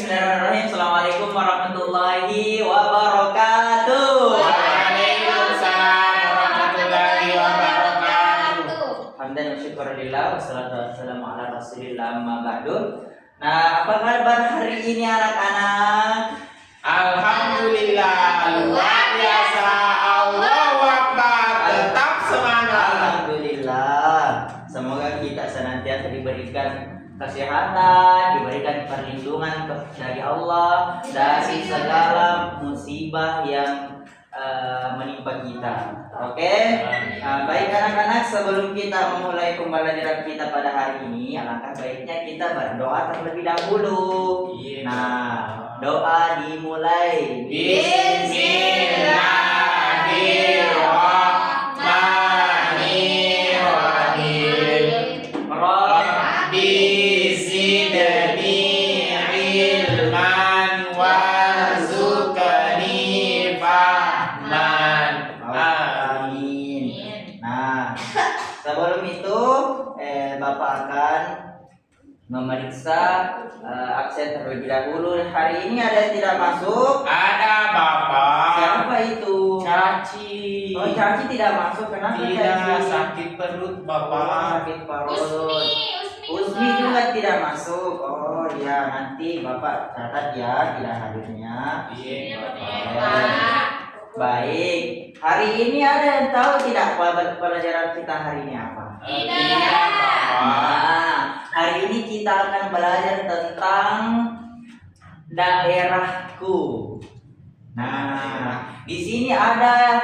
Bismillahirrahmanirrahim. Assalamualaikum warahmatullahi wabarakatuh. Waalaikumsalam warahmatullahi wabarakatuh. Hamdan wa syukurillah wassalatu wassalamu ala rasulillah amma ba'du. Nah, apa kabar hari ini anak-anak? Alhamdulillah, luar biasa. Allahu Akbar, tetap semangat. Alhamdulillah. Semoga kita senantiasa diberikan kesehatan, diberikan perlindungan dari Allah dari segala musibah yang menimpa kita. Oke? Baik anak-anak, sebelum kita memulai pembelajaran kita pada hari ini, alangkah baiknya kita berdoa terlebih dahulu. Nah, doa dimulai. Bismillahirrahmanirrahim. Rabbi zidni ilman warzuqni fahman. Amin. Nah, sebelum itu Bapak akan memeriksa absen terlebih dahulu. Hari ini ada yang tidak masuk. Ada Bapak. Siapa itu? Caci. Oh, Caci tidak masuk. Kenapa Tidak, Caci? sakit perut Oh, Bapak. sakit perut. Usmi juga tidak masuk. Oh ya, nanti Bapak catat ya tidak hadirnya. Iya Bapak. Baik. Hari ini ada yang tahu tidak pelajaran kita hari ini apa? Tidak Bapak. Nah, hari ini kita akan belajar tentang daerahku. Nah, di sini ada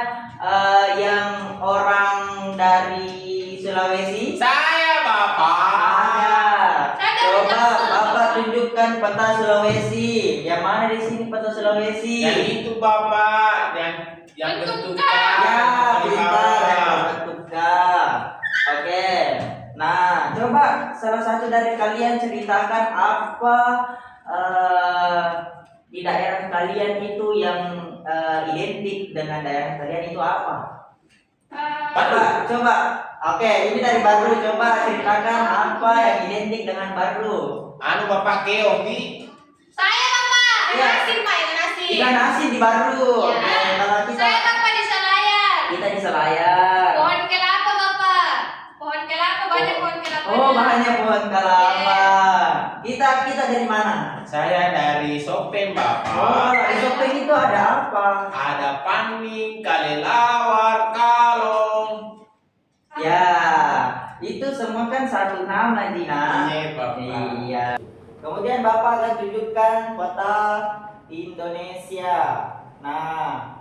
yang orang dari Sulawesi. Saya Bapak. Ada. Coba Bapak tunjukkan peta Sulawesi. Yang mana di sini peta Sulawesi? Yang itu Bapak, yang bentuknya. Ya, pintar yang bentuk K. Oke. Nah, coba salah satu dari kalian ceritakan apa di daerah kalian itu yang identik dengan daerah kalian itu apa? Coba. Oke, ini dari Baru. Coba ceritakan apa yang identik dengan Baru. Anu Bapak Keoki. Saya Bapak, Ya. nasi Pak, nasi. Ikan asin di Baru. Ya. Oke, kalau kita Saya Bapak di Selayar. di Selayar. Pohon kelapa Bapak. Pohon kelapa, banyak pohon kelapa. Oh, banyak pohon kelapa. Kita dari mana? Saya dari Sopeng Oh, Bapak. di Sopeng itu ada apa? Ada Panwing, Kalelawar, Kalong. Ya, itu semua kan satu nama, Dina. Iya Bapak. Iya. Kemudian Bapak akan tunjukkan peta Indonesia. Nah,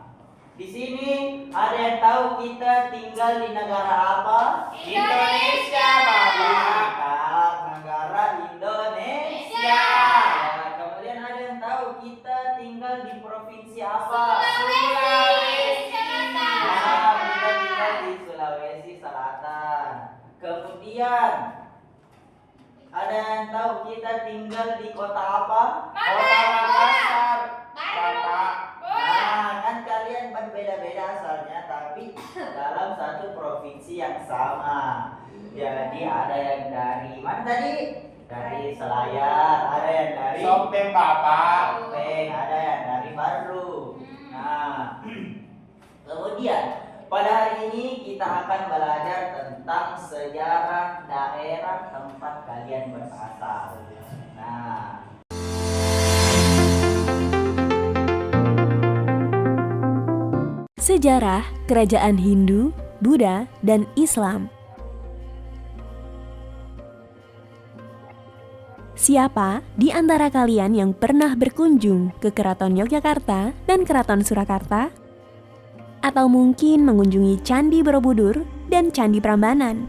di sini ada yang tahu kita tinggal di negara apa? Indonesia Bapak. Nah, negara Indonesia. Ya, kemudian ada yang tahu kita tinggal di provinsi apa? Sulawesi Selatan. Nah, kita tinggal di Sulawesi Selatan. Kemudian ada yang tahu kita tinggal di kota apa? Kota Makassar. Bapak. Nah, kan kalian berbeda-beda asalnya, tapi dalam satu provinsi yang sama. Jadi ada yang dari mana tadi? Dari Selayar, ada yang dari Sopeng Bapak. Sopeng, ada yang dari Baru. Nah, kemudian pada hari ini kita akan belajar tentang sejarah daerah tempat kalian berasal. Nah, Sejarah Kerajaan Hindu, Buddha, dan Islam. Siapa di antara kalian yang pernah berkunjung ke Keraton Yogyakarta dan Keraton Surakarta? Atau mungkin mengunjungi Candi Borobudur dan Candi Prambanan?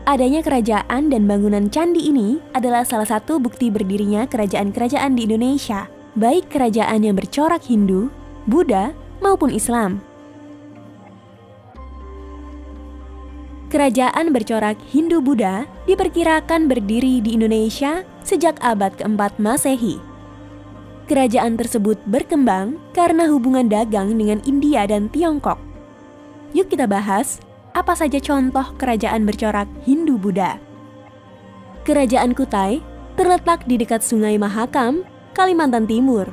Adanya kerajaan dan bangunan candi ini adalah salah satu bukti berdirinya kerajaan-kerajaan di Indonesia, baik kerajaan yang bercorak Hindu, Buddha, maupun Islam. Kerajaan bercorak Hindu-Buddha diperkirakan berdiri di Indonesia sejak abad keempat Masehi. Kerajaan tersebut berkembang karena hubungan dagang dengan India dan Tiongkok. Yuk kita bahas apa saja contoh kerajaan bercorak Hindu-Buddha. Kerajaan Kutai terletak di dekat Sungai Mahakam Kalimantan Timur.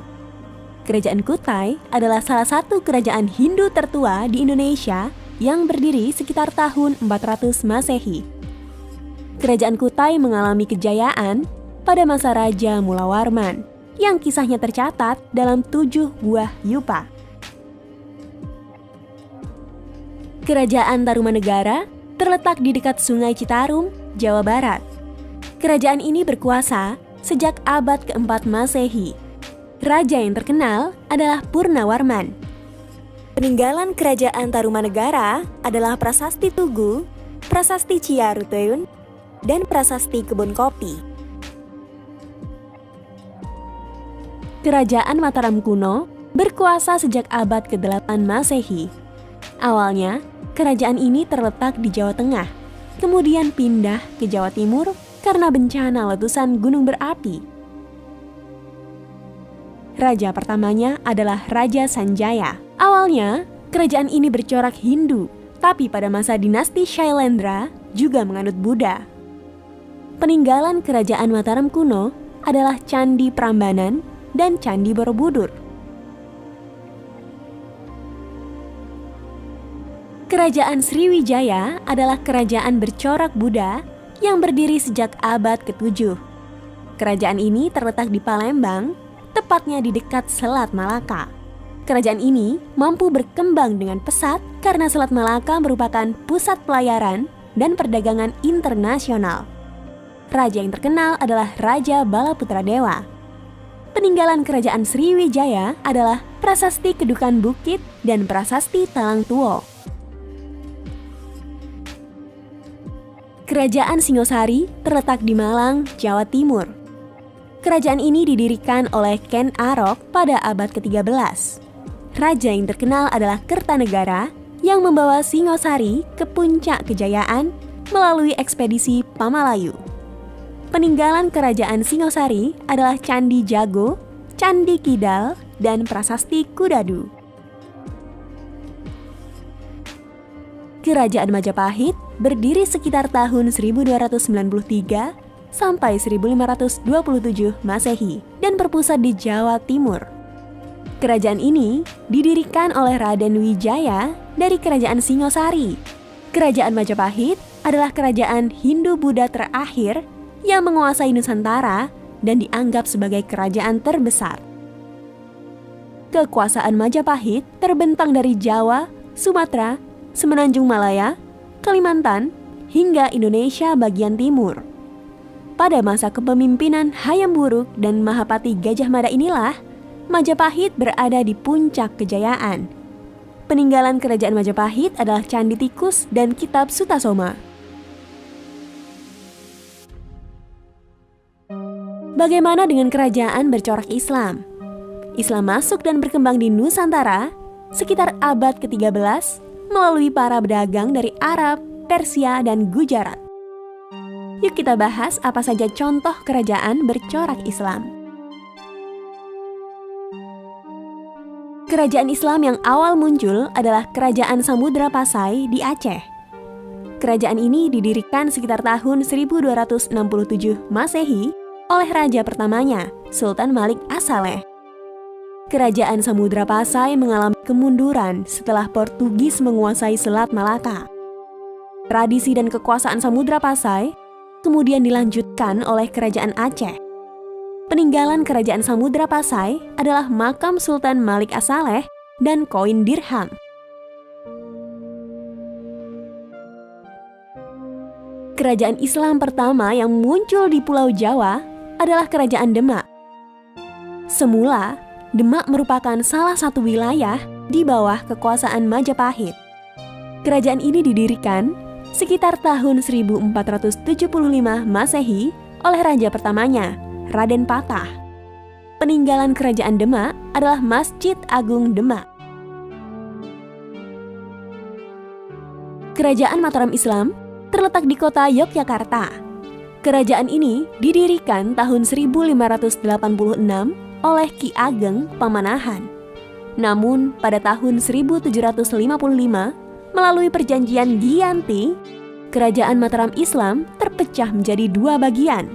Kerajaan Kutai adalah salah satu kerajaan Hindu tertua di Indonesia yang berdiri sekitar tahun 400 Masehi. Kerajaan Kutai mengalami kejayaan pada masa Raja Mulawarman, yang kisahnya tercatat dalam 7 buah yupa. Kerajaan Tarumanegara terletak di dekat Sungai Citarum, Jawa Barat. Kerajaan ini berkuasa sejak abad keempat Masehi. Raja yang terkenal adalah Purnawarman. Peninggalan Kerajaan Tarumanegara adalah Prasasti Tugu, Prasasti Ciaruteun, dan Prasasti Kebun Kopi. Kerajaan Mataram kuno berkuasa sejak abad ke-8 Masehi. Awalnya, kerajaan ini terletak di Jawa Tengah, kemudian pindah ke Jawa Timur karena bencana letusan gunung berapi. Raja pertamanya adalah Raja Sanjaya. Awalnya, kerajaan ini bercorak Hindu, tapi pada masa dinasti Shailendra juga menganut Buddha. Peninggalan Kerajaan Mataram kuno adalah Candi Prambanan dan Candi Borobudur. Kerajaan Sriwijaya adalah kerajaan bercorak Buddha yang berdiri sejak abad ke-7. Kerajaan ini terletak di Palembang, tepatnya di dekat Selat Malaka. Kerajaan ini mampu berkembang dengan pesat karena Selat Malaka merupakan pusat pelayaran dan perdagangan internasional. Raja yang terkenal adalah Raja Balaputradewa. Peninggalan Kerajaan Sriwijaya adalah Prasasti Kedukan Bukit dan Prasasti Talang Tuo. Kerajaan Singosari terletak di Malang, Jawa Timur. Kerajaan ini didirikan oleh Ken Arok pada abad ke-13. Raja yang terkenal adalah Kertanegara yang membawa Singosari ke puncak kejayaan melalui ekspedisi Pamalayu. Peninggalan Kerajaan Singosari adalah Candi Jago, Candi Kidal, dan Prasasti Kudadu. Kerajaan Majapahit berdiri sekitar tahun 1293 sampai 1527 Masehi dan berpusat di Jawa Timur. Kerajaan ini didirikan oleh Raden Wijaya dari Kerajaan Singosari. Kerajaan Majapahit adalah kerajaan Hindu-Buddha terakhir yang menguasai Nusantara dan dianggap sebagai kerajaan terbesar. Kekuasaan Majapahit terbentang dari Jawa, Sumatera, Semenanjung Malaya, Kalimantan, hingga Indonesia bagian timur. Pada masa kepemimpinan Hayam Wuruk dan Mahapati Gajah Mada inilah, Majapahit berada di puncak kejayaan. Peninggalan Kerajaan Majapahit adalah Candi Tikus dan Kitab Sutasoma. Bagaimana dengan kerajaan bercorak Islam? Islam masuk dan berkembang di Nusantara sekitar abad ke-13 melalui para pedagang dari Arab, Persia, dan Gujarat. Yuk kita bahas apa saja contoh kerajaan bercorak Islam. Kerajaan Islam yang awal muncul adalah Kerajaan Samudra Pasai di Aceh. Kerajaan ini didirikan sekitar tahun 1267 Masehi oleh raja pertamanya, Sultan Malik As-Saleh. Kerajaan Samudra Pasai mengalami kemunduran setelah Portugis menguasai Selat Malaka. Tradisi dan kekuasaan Samudra Pasai kemudian dilanjutkan oleh Kerajaan Aceh. Peninggalan Kerajaan Samudra Pasai adalah makam Sultan Malik As-Saleh dan koin dirham. Kerajaan Islam pertama yang muncul di Pulau Jawa adalah Kerajaan Demak. Semula, Demak merupakan salah satu wilayah di bawah kekuasaan Majapahit. Kerajaan ini didirikan sekitar tahun 1475 Masehi oleh raja pertamanya, Raden Patah. Peninggalan Kerajaan Demak adalah Masjid Agung Demak. Kerajaan Mataram Islam terletak di kota Yogyakarta. Kerajaan ini didirikan tahun 1586 oleh Ki Ageng Pamanahan. Namun pada tahun 1755 melalui perjanjian Giyanti, Kerajaan Mataram Islam terpecah menjadi dua bagian.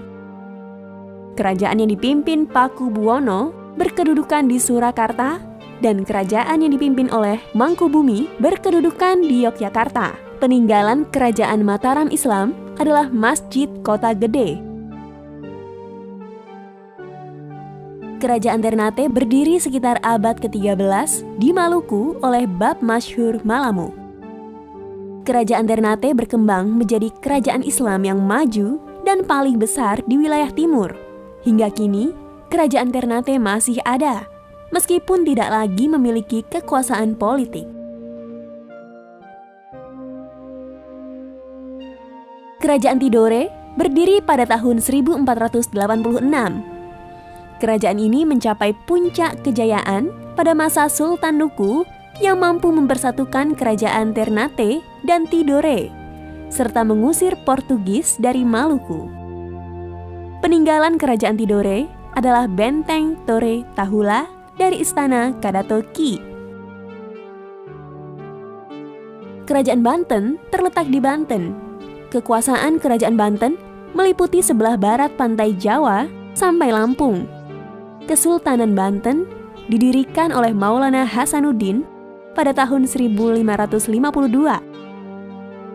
Kerajaan yang dipimpin Paku Buwono berkedudukan di Surakarta dan kerajaan yang dipimpin oleh Mangkubumi berkedudukan di Yogyakarta. Peninggalan Kerajaan Mataram Islam adalah Masjid Kota Gede. Kerajaan Ternate berdiri sekitar abad ke-13 di Maluku oleh Bab Masyhur Malamu. Kerajaan Ternate berkembang menjadi kerajaan Islam yang maju dan paling besar di wilayah timur. Hingga kini, kerajaan Ternate masih ada, meskipun tidak lagi memiliki kekuasaan politik. Kerajaan Tidore berdiri pada tahun 1486. Kerajaan ini mencapai puncak kejayaan pada masa Sultan Nuku yang mampu mempersatukan kerajaan Ternate dan Tidore, serta mengusir Portugis dari Maluku. Peninggalan kerajaan Tidore adalah benteng Torre Tahula dari istana Kadatoki. Kerajaan Banten terletak di Banten. Kekuasaan kerajaan Banten meliputi sebelah barat pantai Jawa sampai Lampung. Kesultanan Banten didirikan oleh Maulana Hasanuddin pada tahun 1552.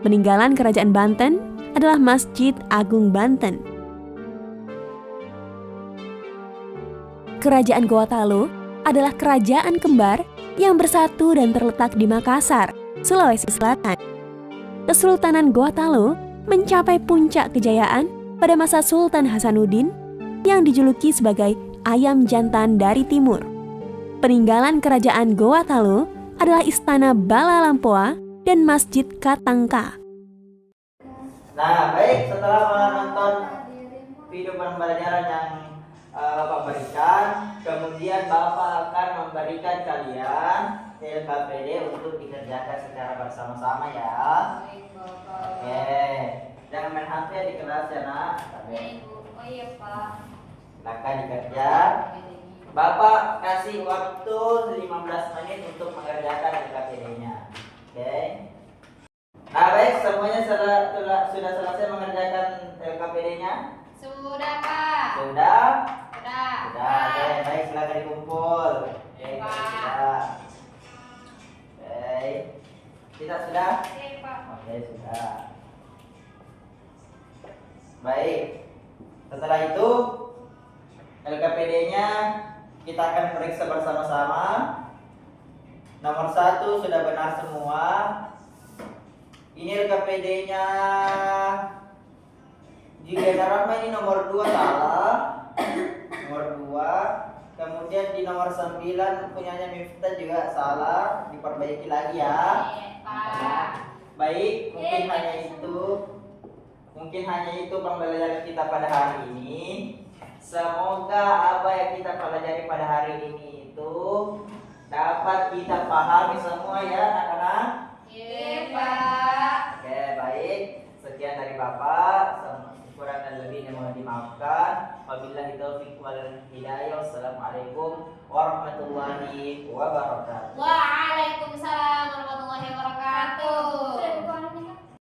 Peninggalan kerajaan Banten adalah Masjid Agung Banten. Kerajaan Gorontalo adalah kerajaan kembar yang bersatu dan terletak di Makassar, Sulawesi Selatan. Kesultanan Gorontalo mencapai puncak kejayaan pada masa Sultan Hasanuddin yang dijuluki sebagai ayam jantan dari timur. Peninggalan kerajaan Gorontalo adalah Istana Bala Lampoa dan Masjid Katangka. Nah, baik, setelah menonton video pembelajaran yang Bapak berikan, kemudian Bapak akan memberikan kalian LKPD untuk dikerjakan secara bersama-sama ya. Oke, jangan main HP di kelas ya nak. Oh iya Pak. Silakan dikerja. Bapak kasih waktu 15 menit untuk mengerjakan LKPD-nya. Oke. Nah baik, semuanya sudah selesai mengerjakan LKPD-nya? Sudah Pak. Sudah? Sudah. Sudah, oke, baik, silakan dikumpul. Oke, Pak. sudah. Oke, kita sudah? Oke Pak. Oke, sudah. Baik, setelah itu LKPD-nya kita akan periksa bersama-sama. Nomor 1 sudah benar semua. Ini LKPD-nya Juga Rahma, ini nomor 2 salah. Nomor 2. Kemudian di nomor 9 punyanya Miftah juga salah, diperbaiki lagi ya. Pak. Baik, mungkin hanya itu pembelajaran kita pada hari ini. Semoga apa yang kita pelajari pada hari ini itu dapat kita pahami semua ya anak-anak. Iya Pak. Oke, baik. Sekian dari Bapak. Kurang dan lebihnya mohon dimaafkan. Wabillahi taufiq wal hidayah. Wassalamualaikum warahmatullahi wabarakatuh. Waalaikumsalam warahmatullahi wabarakatuh.